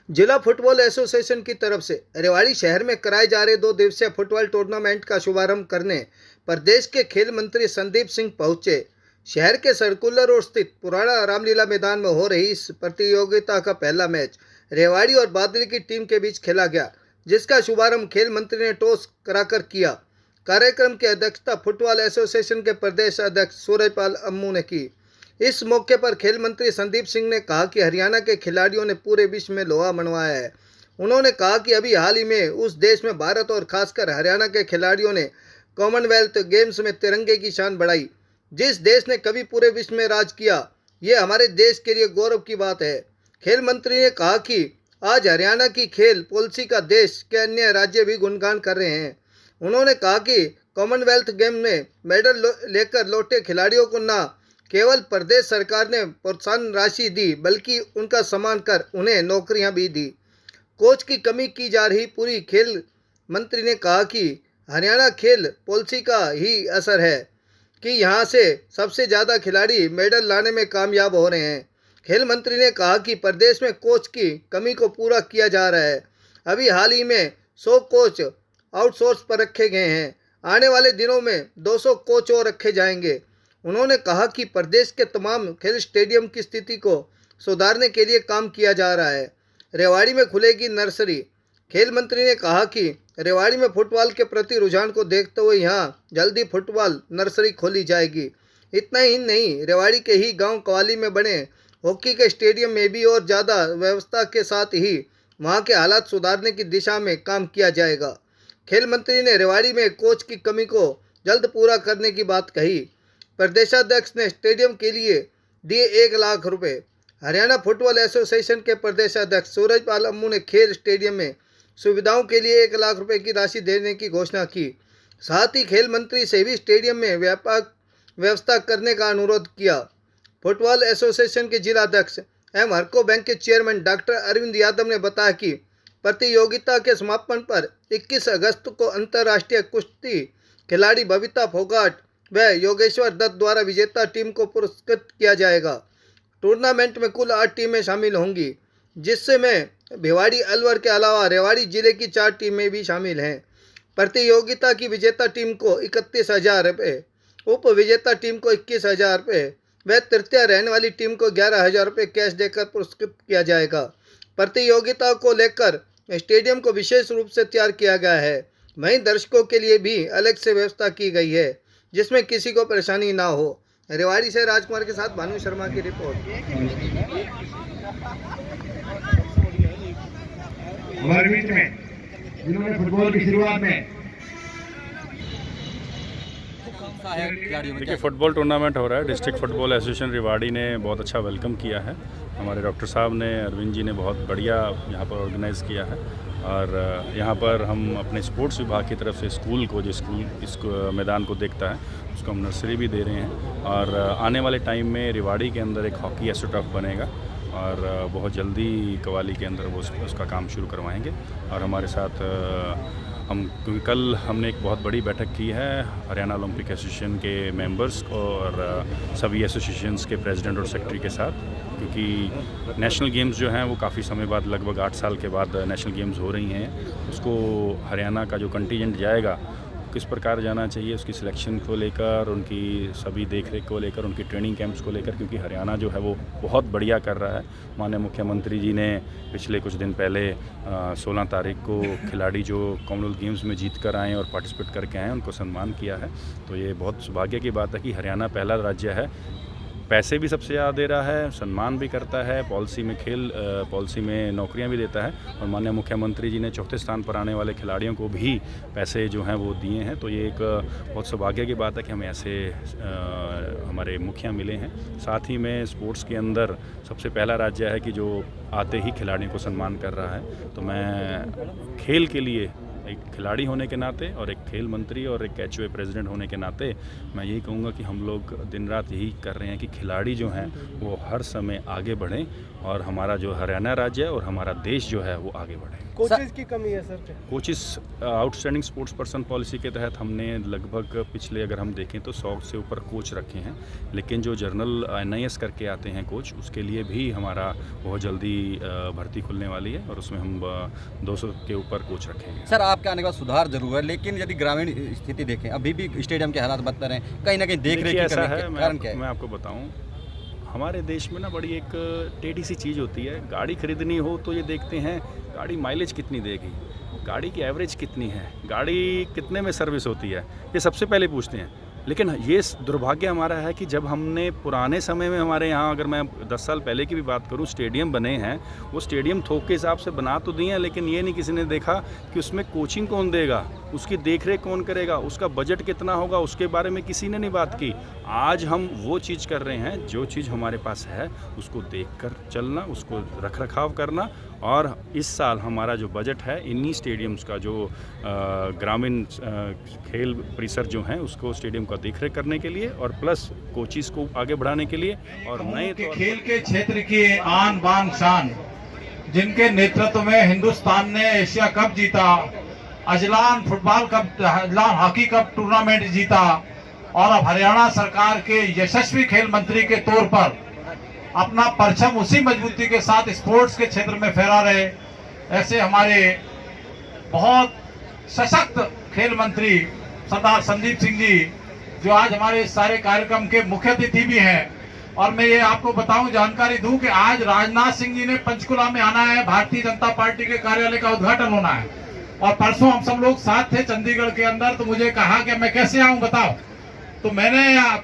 जिला football association की तरफ से रेवाड़ी शहर में कराए जा रहे 2 दिवसीय फुटबॉल टूर्नामेंट का शुभारंभ करने प्रदेश के खेल मंत्री संदीप सिंह पहुंचे। शहर के सर्कुलर रोड स्थित पुराना रामलीला मैदान में हो रही इस प्रतियोगिता का पहला मैच रेवाड़ी और बादली की टीम के बीच खेला गया, जिसका शुभारंभ खेल मंत्री ने टॉस कराकर किया। कार्यक्रम की अध्यक्षता फुटबॉल एसोसिएशन के प्रदेश अध्यक्ष सूरजपाल अम्मू ने की। इस मौके पर खेल मंत्री संदीप सिंह ने कहा कि हरियाणा के खिलाड़ियों ने पूरे विश्व में लोहा मनवाया है। उन्होंने कहा कि अभी हाल ही में उस देश में भारत और खासकर हरियाणा के खिलाड़ियों ने कॉमनवेल्थ गेम्स में तिरंगे की शान बढ़ाई। जिस देश ने कभी पूरे विश्व में राज किया, ये हमारे देश के लिए गौरव की बात है। खेल मंत्री ने कहा कि आज हरियाणा की खेल पॉलिसी का देश के अन्य राज्य भी गुणगान कर रहे हैं। उन्होंने कहा कि कॉमनवेल्थ गेम में मेडल लेकर लौटे खिलाड़ियों को न केवल प्रदेश सरकार ने प्रोत्साहन राशि दी, बल्कि उनका सम्मान कर उन्हें नौकरियां भी दी। कोच की कमी की जा रही पूरी खेल मंत्री ने कहा कि हरियाणा खेल पॉलिसी का ही असर है कि यहां से सबसे ज़्यादा खिलाड़ी मेडल लाने में कामयाब हो रहे हैं। खेल मंत्री ने कहा कि प्रदेश में कोच की कमी को पूरा किया जा रहा है। अभी हाल ही में 100 कोच आउटसोर्स पर रखे गए हैं। आने वाले दिनों में 200 कोच और रखे जाएंगे। उन्होंने कहा कि प्रदेश के तमाम खेल स्टेडियम की स्थिति को सुधारने के लिए काम किया जा रहा है। रेवाड़ी में खुलेगी नर्सरी। खेल मंत्री ने कहा कि रेवाड़ी में फुटबॉल के प्रति रुझान को देखते हुए यहां जल्दी फुटबॉल नर्सरी खोली जाएगी। इतना ही नहीं, रेवाड़ी के ही गांव कवाली में बने हॉकी के स्टेडियम में भी और ज़्यादा व्यवस्था के साथ ही वहां के हालात सुधारने की दिशा में काम किया जाएगा। खेल मंत्री ने रेवाड़ी में कोच की कमी को जल्द पूरा करने की बात कही। प्रदेशाध्यक्ष ने स्टेडियम के लिए दिए 1 लाख रुपए। हरियाणा फुटबॉल एसोसिएशन के प्रदेशाध्यक्ष सूरजपाल अम्मू ने खेल स्टेडियम में सुविधाओं के लिए 1 लाख रुपए की राशि देने की घोषणा की। साथ ही खेल मंत्री से भी स्टेडियम में व्यापक व्यवस्था करने का अनुरोध किया। फुटबॉल एसोसिएशन के जिलाध्यक्ष एवं हरको बैंक के चेयरमैन डॉक्टर अरविंद यादव ने बताया कि प्रतियोगिता के समापन पर 21 अगस्त को अंतर्राष्ट्रीय कुश्ती खिलाड़ी बबीता फोगाट व योगेश्वर दत्त द्वारा विजेता टीम को पुरस्कृत किया जाएगा। टूर्नामेंट में कुल 8 टीमें शामिल होंगी, जिसमें भिवाड़ी अलवर के अलावा रेवाड़ी जिले की 4 टीमें भी शामिल हैं। प्रतियोगिता की विजेता टीम को 31,000 रुपये, उप विजेता टीम को 21,000 रुपये व तृतीय रहने वाली टीम को 11,000 रुपये कैश देकर पुरस्कृत किया जाएगा। प्रतियोगिता को लेकर स्टेडियम को विशेष रूप से तैयार किया गया है। वहीं दर्शकों के लिए भी अलग से व्यवस्था की गई है, जिसमें किसी को परेशानी ना हो। रेवाड़ी से राजकुमार के साथ भानु शर्मा की रिपोर्ट। हमारे बीच में जिन्होंने फुटबॉल की शुरुआत में देखिए, फुटबॉल टूर्नामेंट हो रहा है। डिस्ट्रिक्ट फुटबॉल एसोसिएशन रेवाड़ी ने बहुत अच्छा वेलकम किया है। हमारे डॉक्टर साहब ने, अरविंद जी ने बहुत बढ़िया यहाँ पर ऑर्गेनाइज़ किया है। और यहाँ पर हम अपने स्पोर्ट्स विभाग की तरफ से स्कूल को, जो स्कूल इस मैदान को देखता है, उसको हम नर्सरी भी दे रहे हैं। और आने वाले टाइम में रेवाड़ी के अंदर एक हॉकी एस्ट्रोटर्फ बनेगा और बहुत जल्दी कवाली के अंदर वो उसका काम शुरू करवाएंगे। और हमारे साथ क्योंकि कल हमने एक बहुत बड़ी बैठक की है हरियाणा ओलंपिक एसोसिएशन के मेंबर्स और सभी एसोसिएशंस के प्रेसिडेंट और सेक्रेटरी के साथ, क्योंकि नेशनल गेम्स जो हैं वो काफ़ी समय बाद, लगभग 8 साल के बाद नेशनल गेम्स हो रही हैं। उसको हरियाणा का जो कंटीजेंट जाएगा किस प्रकार जाना चाहिए, उसकी सिलेक्शन को लेकर, उनकी सभी देख रेख को लेकर, उनकी ट्रेनिंग कैंप्स को लेकर, क्योंकि हरियाणा जो है वो बहुत बढ़िया कर रहा है। माननीय मुख्यमंत्री जी ने पिछले कुछ दिन पहले 16 तारीख को खिलाड़ी जो कॉमनवेल्थ गेम्स में जीत कर आए और पार्टिसिपेट करके आए, उनको सम्मान किया है। तो ये बहुत सौभाग्य की बात है कि हरियाणा पहला राज्य है, पैसे भी सबसे ज़्यादा दे रहा है, सम्मान भी करता है, पॉलिसी में पॉलिसी में नौकरियां भी देता है। और माननीय मुख्यमंत्री जी ने 4थे स्थान पर आने वाले खिलाड़ियों को भी पैसे जो हैं वो दिए हैं। तो ये एक बहुत सौभाग्य की बात है कि हमें ऐसे हमारे मुखिया मिले हैं। साथ ही में स्पोर्ट्स के अंदर सबसे पहला राज्य है कि जो आते ही खिलाड़ियों को सम्मान कर रहा है। तो मैं खेल के लिए एक खिलाड़ी होने के नाते और एक खेल मंत्री और एक एचओए प्रेसिडेंट होने के नाते मैं यही कहूँगा कि हम लोग दिन रात यही कर रहे हैं कि खिलाड़ी जो हैं वो हर समय आगे बढ़ें और हमारा जो हरियाणा राज्य है और हमारा देश जो है वो आगे बढ़े। कोचेज की कमी है sir? Coaches outstanding sports person policy के तहत हमने लगभग पिछले अगर हम देखें तो 100 से ऊपर कोच रखे हैं, लेकिन जो जर्नल NIS करके आते हैं कोच, उसके लिए भी हमारा बहुत जल्दी भर्ती खुलने वाली है और उसमें हम 200 के ऊपर कोच रखेंगे। सर आपके आने के बाद सुधार जरूर है, लेकिन यदि ग्रामीण स्थिति देखें अभी भी स्टेडियम के हालात बदतर हैं, कहीं ना कहीं देख रेख ऐसा है। कारण क्या है? मैं आपको बताऊं, हमारे देश में ना बड़ी एक टेढ़ी सी चीज़ होती है। गाड़ी खरीदनी हो तो ये देखते हैं गाड़ी माइलेज कितनी देगी, गाड़ी की एवरेज कितनी है, गाड़ी कितने में सर्विस होती है, ये सबसे पहले पूछते हैं। लेकिन ये दुर्भाग्य हमारा है कि जब हमने पुराने समय में हमारे यहाँ, अगर मैं 10 साल पहले की भी बात करूँ, स्टेडियम बने हैं, वो स्टेडियम थोक के हिसाब से बना तो दिए हैं, लेकिन ये नहीं किसी ने देखा कि उसमें कोचिंग कौन देगा, उसकी देखरेख कौन करेगा, उसका बजट कितना होगा, उसके बारे में किसी ने नहीं बात की। आज हम वो चीज़ कर रहे हैं, जो चीज़ हमारे पास है उसको देखकर चलना, उसको रख रखाव करना। और इस साल हमारा जो बजट है इन्हीं स्टेडियम्स का, जो ग्रामीण खेल परिसर जो हैं उसको स्टेडियम का देखरेख करने के लिए और प्लस कोचिस को आगे बढ़ाने के लिए और नए खेल के क्षेत्र की आन बान शान, जिनके नेतृत्व में हिंदुस्तान ने एशिया कप जीता, Azlan football cup, Azlan hockey cup tournament जीता और अब हरियाणा सरकार के यशस्वी खेल मंत्री के तौर पर अपना परचम उसी मजबूती के साथ स्पोर्ट्स के क्षेत्र में फहरा रहे, ऐसे हमारे बहुत सशक्त खेल मंत्री सरदार संदीप सिंह जी, जो आज हमारे सारे कार्यक्रम के मुख्य अतिथि भी हैं। और मैं ये आपको बताऊं, जानकारी दूं कि आज राजनाथ सिंह जी ने पंचकुला में आना है, भारतीय जनता पार्टी के कार्यालय का उद्घाटन होना है, और परसों हम सब लोग साथ थे चंडीगढ़ के अंदर। तो मुझे कहा कि मैं कैसे आऊं बताओ, तो मैंने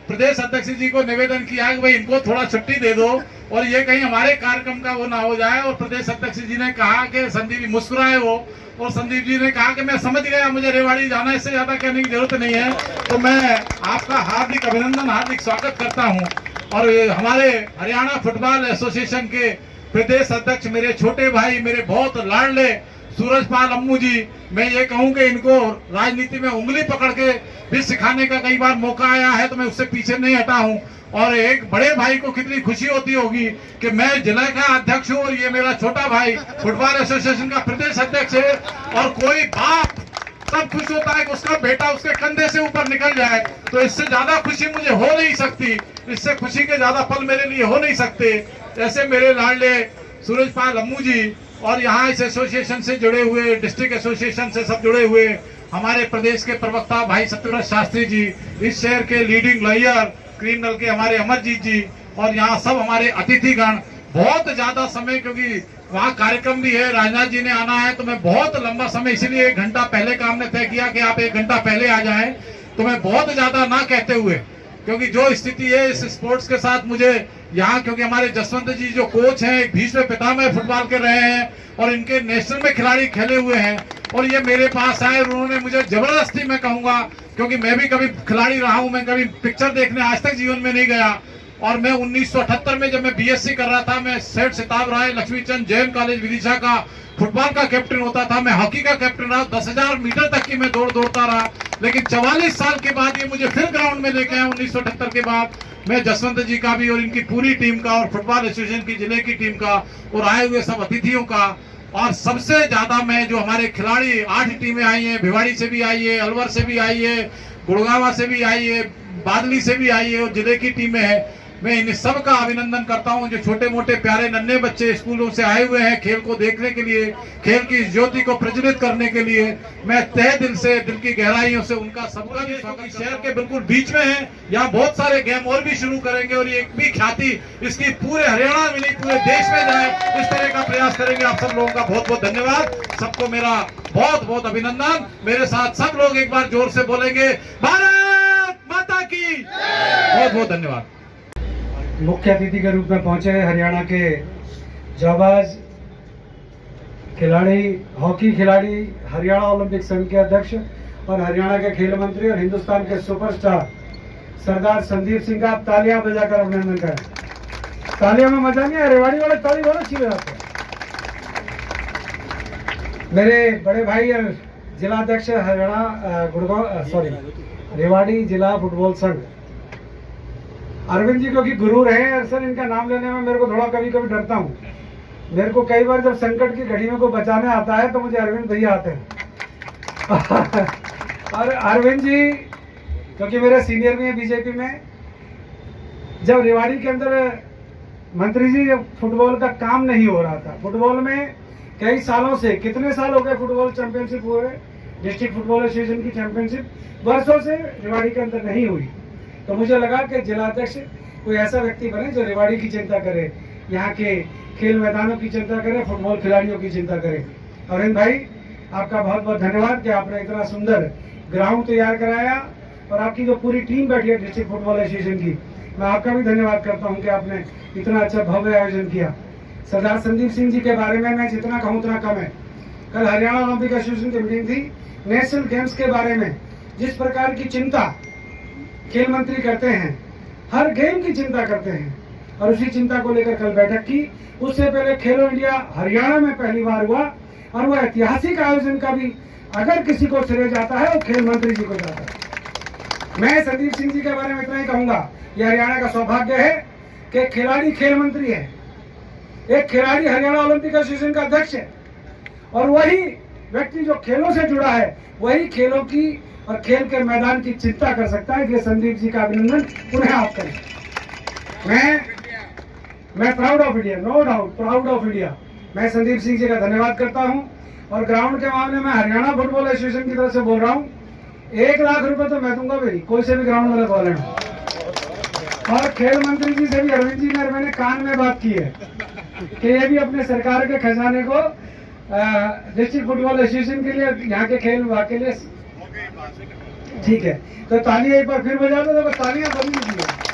प्रदेश अध्यक्ष जी को निवेदन किया कि भाई इनको थोड़ा छुट्टी दे दो और ये कहीं हमारे कार्यक्रम का वो ना हो जाए। और प्रदेश अध्यक्ष जी ने कहा कि संदीप जी मुस्कुराए वो, और संदीप जी ने कहा कि मैं समझ गया, मुझे रेवाड़ी जाना, इससे ज्यादा कहने की जरूरत नहीं है। तो मैं आपका हार्दिक अभिनंदन, हार्दिक स्वागत करता हूँ। और हमारे हरियाणा फुटबॉल एसोसिएशन के प्रदेश अध्यक्ष, मेरे छोटे भाई, मेरे बहुत लाडले सूरजपाल अम्मू जी, मैं ये कहूं कि इनको राजनीति में उंगली पकड़ के भी सिखाने का कई बार मौका आया है, तो मैं उससे पीछे नहीं हटा हूं। और एक बड़े भाई को कितनी खुशी होती होगी कि मैं जिला का अध्यक्ष हूं और ये मेरा छोटा भाई फुटबॉल एसोसिएशन का प्रदेश अध्यक्ष है। और कोई बाप तब खुश होता है कि उसका बेटा उसके कंधे से ऊपर निकल जाए, तो इससे ज्यादा खुशी मुझे हो नहीं सकती, इससे खुशी के ज्यादा पल मेरे लिए हो नहीं सकते। ऐसे मेरे लाडले सूरजपाल अम्मू जी, और यहाँ इस एसोसिएशन से जुड़े हुए, डिस्ट्रिक्ट एसोसिएशन से सब जुड़े हुए हमारे प्रदेश के प्रवक्ता भाई सत्यव्रत शास्त्री जी, इस शहर के लीडिंग लॉयर क्रिमिनल के हमारे अमरजीत जी, और यहाँ सब हमारे अतिथिगण। बहुत ज्यादा समय, क्योंकि वहाँ कार्यक्रम भी है, राजनाथ जी ने आना है, तो मैं बहुत लंबा समय, इसलिए 1 घंटा पहले का हमने तय किया कि आप 1 घंटा पहले आ जाएं। तो मैं बहुत ज्यादा ना कहते हुए, क्योंकि जो स्थिति है इस स्पोर्ट्स के साथ, मुझे यहाँ, क्योंकि हमारे जसवंत जी जो कोच हैं, एक भीष्म पितामह फुटबॉल के रहे हैं और इनके नेशनल में खिलाड़ी खेले हुए हैं, और ये मेरे पास आए, उन्होंने मुझे जबरदस्ती, मैं कहूंगा, क्योंकि मैं भी कभी खिलाड़ी रहा हूं, मैं कभी पिक्चर देखने आज तक जीवन में नहीं गया। और मैं 1978 में जब मैं BSc कर रहा था, मैं सेठ सिताब राय लक्ष्मीचंद जैन कॉलेज विदिशा का फुटबॉल का कैप्टन होता था, मैं हॉकी का कैप्टन रहा, 10,000 मीटर तक की मैं दौड़ता रहा। लेकिन 44 साल के बाद ये मुझे फिर ग्राउंड में लेके आए 1978 के बाद। मैं जसवंत जी का भी और इनकी पूरी टीम का और फुटबॉल एसोसिएशन की जिले की टीम का और आए हुए सब अतिथियों का, और सबसे ज्यादा मैं जो हमारे खिलाड़ी 8 टीमें आई हैं, भिवाड़ी से भी आई है, अलवर से भी आई है, गुड़गावा से भी आई है, बादली से भी आई है, और जिले की टीमें हैं। मैं इन सब का अभिनंदन करता हूं, जो छोटे मोटे प्यारे नन्हे बच्चे स्कूलों से आए हुए हैं खेल को देखने के लिए, खेल की ज्योति को प्रज्वलित करने के लिए। मैं तहे दिल से, दिल की गहराइयों से उनका सबका भी स्वागत। शहर के बिल्कुल बीच में है, यहाँ बहुत सारे गेम और भी शुरू करेंगे, और ये एक भी ख्याति इसकी पूरे हरियाणा में नहीं पूरे देश में जाए, इस तरह का प्रयास करेंगे। आप सब लोगों का बहुत बहुत धन्यवाद, सबको मेरा बहुत बहुत अभिनंदन। मेरे साथ सब लोग एक बार जोर से बोलेंगे, भारत माता की। बहुत बहुत धन्यवाद। मुख्य अतिथि के रूप में पहुंचे हरियाणा के जाबाज खिलाड़ी, हॉकी खिलाड़ी, हरियाणा ओलंपिक संघ के अध्यक्ष और हरियाणा के खेल मंत्री और हिंदुस्तान के सुपरस्टार सरदार संदीप सिंह का आप तालियां बजाकर अभिनंदन करें। तालियां में मजा नहीं है, रेवाड़ी वाले ताली बहुत अच्छी बजाते हैं। मेरे बड़े भाई और जिला अध्यक्ष हरियाणा रेवाड़ी जिला फुटबॉल संघ, अरविंद जी क्योंकि गुरु रहे हैं, अक्सर इनका नाम लेने में मेरे को थोड़ा कभी कभी डरता हूँ। मेरे को कई बार जब संकट की घड़ी में को बचाने आता है तो मुझे अरविंद भैया आते हैं। और अरविंद जी क्योंकि मेरे सीनियर भी हैं बीजेपी में, जब रेवाड़ी के अंदर मंत्री जी जब फुटबॉल का काम नहीं हो रहा था, फुटबॉल में कई सालों से, कितने साल हो गए फुटबॉल चैंपियनशिप हुए, डिस्ट्रिक्ट फुटबॉल एसोसिएशन की चैंपियनशिप वर्षों से रेवाड़ी के अंदर नहीं हुई, तो मुझे लगा कि जिलाध्यक्ष कोई ऐसा व्यक्ति बने जो रेवाड़ी की चिंता करे, यहाँ के खेल मैदानों की चिंता करे, फुटबॉल खिलाड़ियों की चिंता करे। अरविंद भाई आपका बहुत बहुत धन्यवाद कि आपने इतना सुंदर ग्राउंड तैयार कराया, और आपकी जो पूरी टीम बैठी है डिस्ट्रिक्ट फुटबॉल एसोसिएशन की, मैं आपका भी धन्यवाद करता हूं कि आपने इतना अच्छा भव्य आयोजन किया। सरदार संदीप सिंह जी के बारे में मैं जितना कहूं उतना कम है। कल हरियाणा ओलंपिक एसोसिएशन की मीटिंग थी, नेशनल गेम्स के बारे में जिस प्रकार की चिंता खेल मंत्री करते हैं, हर गेम की चिंता करते हैं, और उसी चिंता को लेकर कल बैठक की। उससे पहले खेलो इंडिया हरियाणा में पहली बार हुआ, और वह ऐतिहासिक आयोजन का भी अगर किसी को श्रेय जाता है वो खेल मंत्री जी को जाता है। मैं संदीप सिंह जी के बारे में इतना ही कहूंगा, यह हरियाणा का सौभाग्य है कि खिलाड़ी खेल मंत्री है, एक खिलाड़ी हरियाणा ओलंपिक एसोसिएशन का अध्यक्ष है, और वही व्यक्ति जो खेलों से जुड़ा है वही खेलों की और खेल के मैदान की चिंता कर सकता है। इसलिए संदीप जी का अभिनंदन पुनः आप करें। मैं proud of India, no doubt proud of India. मैं संदीप सिंह जी का धन्यवाद करता हूं, और ग्राउंड के मामले में हरियाणा फुटबॉल एसोसिएशन की तरफ से बोल रहा हूं, 1 लाख रुपए तो मैं दूंगा भाई, कोई से भी ग्राउंड में लगवा लेना। और खेल मंत्री जी से भी अरविंद जी ने मैंने कान में बात की है कि ये भी अपने सरकार के खजाने को डिस्ट्रिक्ट फुटबॉल एसोसिएशन के लिए, यहाँ के खेल विभाग के लिए, ठीक है। तो तालियां एक बार फिर बजा दो, तालियां बनी दीजिए।